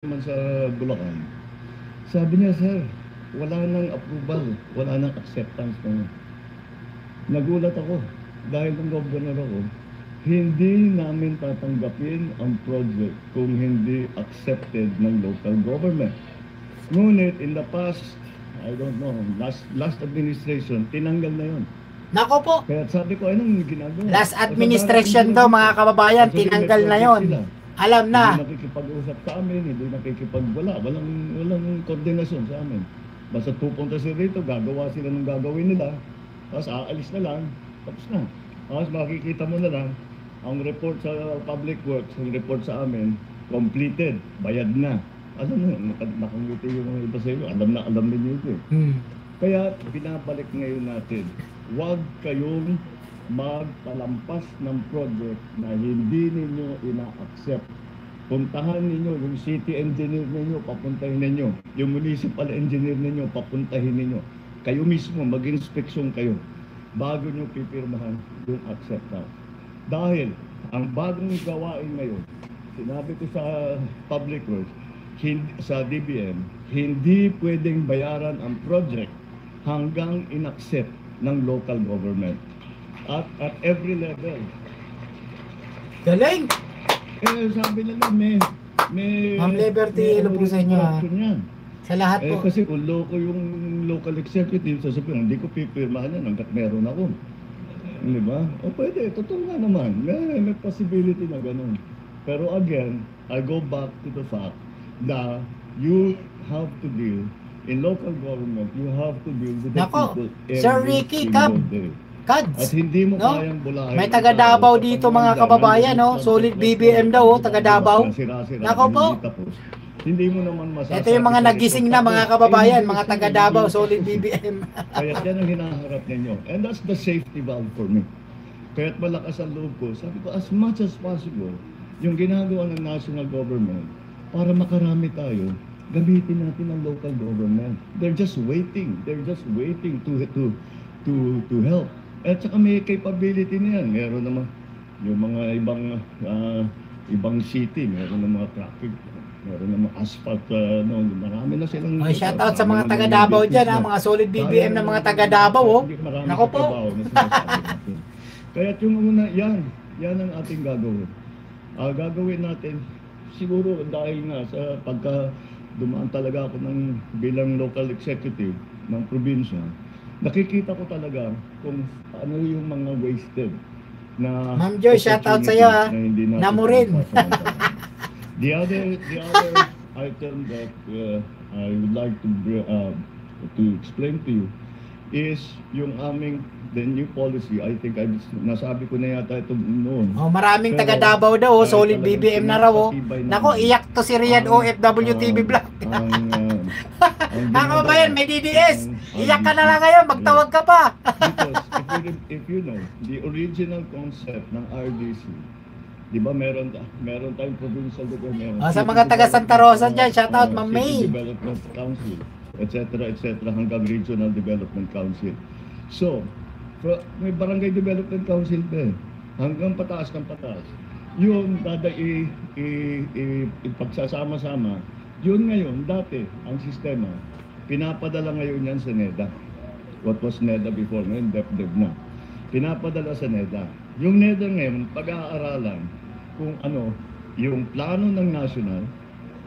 naman sa Bulacan. Sabi niya, sir, wala nang approval, wala nang acceptance ng. Nagulat ako dahil ng governor ako, hindi namin tatanggapin ang project kung hindi accepted ng local government. Ngunit in the past, I don't know, last administration, tinanggal na yun. Nako po, Kaya sabi ko, anong ginagawa? last administration to mga kababayan, tinanggal na yon. Alam na. Hindi nakikipag-usap sa amin, hindi walang koordinasyon sa amin. Basta pupunta sila rito, gagawa sila ng gagawin nila, tapos aalis na lang, tapos na. Tapos makikita mo na lang, ang report sa public works, ang report sa amin, completed, bayad na. Alam mo, nakangiti yung mga iba sa iyo, alam ninyo ito eh. Kaya binabalik ngayon natin, huwag kayong magpalampas ng project na hindi ninyo ina-accept. Puntahan ninyo yung city engineer ninyo, papuntahin ninyo. Yung municipal engineer ninyo, papuntahin ninyo. Kayo mismo, mag-inspeksyon kayo bago nyo pipirmahan yung acceptance. Dahil ang bagong gawain ngayon, sinabi ko sa public works, sa DBM, hindi pwedeng bayaran ang project hanggang in-accept ng local government. At every level. Galing! Sabi nila may Ma'am Liberty, hello po sa inyo ha. Sa lahat po. Kasi kung loko yung local executive, sasabihin, hindi ko pipirmahan yan hanggat meron ako. Di ba? O pwede, totoo nga naman. May possibility na ganun. Pero again, I go back to the fact that you have to deal, in local government, you have to deal with the people Sir Ricky, day. Kads, at hindi mo no? kayang bulahin. May taga Davao dito mga kababayan, no? Solid BBM daw, taga Davao. Nako po. Hindi mo naman masasabi. Ito yung mga nagising na mga kababayan, mga taga Davao, solid BBM. Kaya yan ang hinaharap ninyo. And that's the safety valve for me. Kaya't malakas ang loob ko. Sabi ko, as much as possible, yung ginagawa ng national government, para makarami tayo, gamitin natin ang local government. They're just waiting. They're just waiting to help. At saka may capability niyan. Meron naman yung mga ibang city, meron ng mga traffic, meron ng mga asphalt, marami na silang. Oh, shout out sa mga taga Davao diyan, mga solid BBM ng mga taga Davao, oh. Nako po. Kaya yung una, yan ang ating gagawin. Gagawin natin siguro dahil nga sa pagka dumaan talaga ako bilang local executive ng probinsya, nakikita ko talaga kung ano yung mga wasted na. Ma'am Joy, shout out sa iyo ha. Namo rin. The other item that I would like to explain to you is yung aming the new policy. I think nasabi ko na yata ito noon. Oh, maraming taga Davao daw, solid BBM na raw. Nako, iyak to si Riyadh OFW TV Vlog. Ako ba yan, may DDS? Iyak ka na lang ngayon, magtawag ka pa. Because if you know, the original concept ng RDC, di ba meron tayong provincial government. Sa mga taga Santa Rosa dyan, shout out Ma'am May. Development Council, etc. hanggang Regional Development Council. So, may Barangay Development Council din, hanggang pataas ng pataas. Yun, ipagsasama-sama. Yun ngayon, dati, ang sistema, pinapadala ngayon yan sa NEDA. What was NEDA before? Ngayon, DepDev na. Pinapadala sa NEDA. Yung NEDA ngayon, pag-aaralan kung ano, yung plano ng national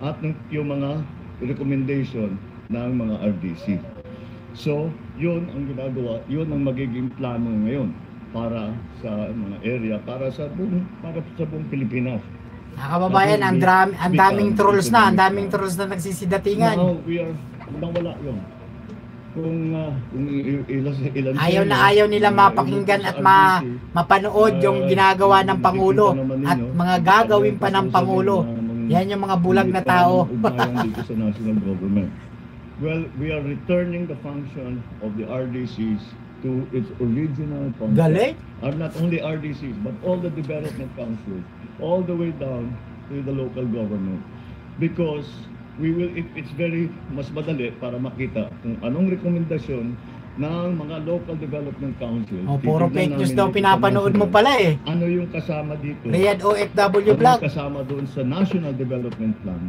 at yung mga recommendation ng mga RDC. So, yun ang ginagawa, yun ang magiging plano ngayon para sa mga area, para sa buong Pilipinas. Kababayan, ang daming trolls na nagsisidatingan. Now, nawala yun. Kung ilan ayaw nila mapakinggan at mapanood yung ginagawa ng Pangulo at mga gagawin pa ng Pangulo. Yan yung mga bulag na tao. Dito sa national government. Well, we are returning the function of the RDCs to its original concept. Galing? Not only RDCs, but all the development councils, all the way down to the local government. Because it's very mas madali para makita kung anong rekomendasyon ng mga local development council. Puro fake news daw pinapanood mo pala eh. Ano yung kasama dito? Riyadh OFW Vlog. Ano yung kasama doon sa National Development Plan?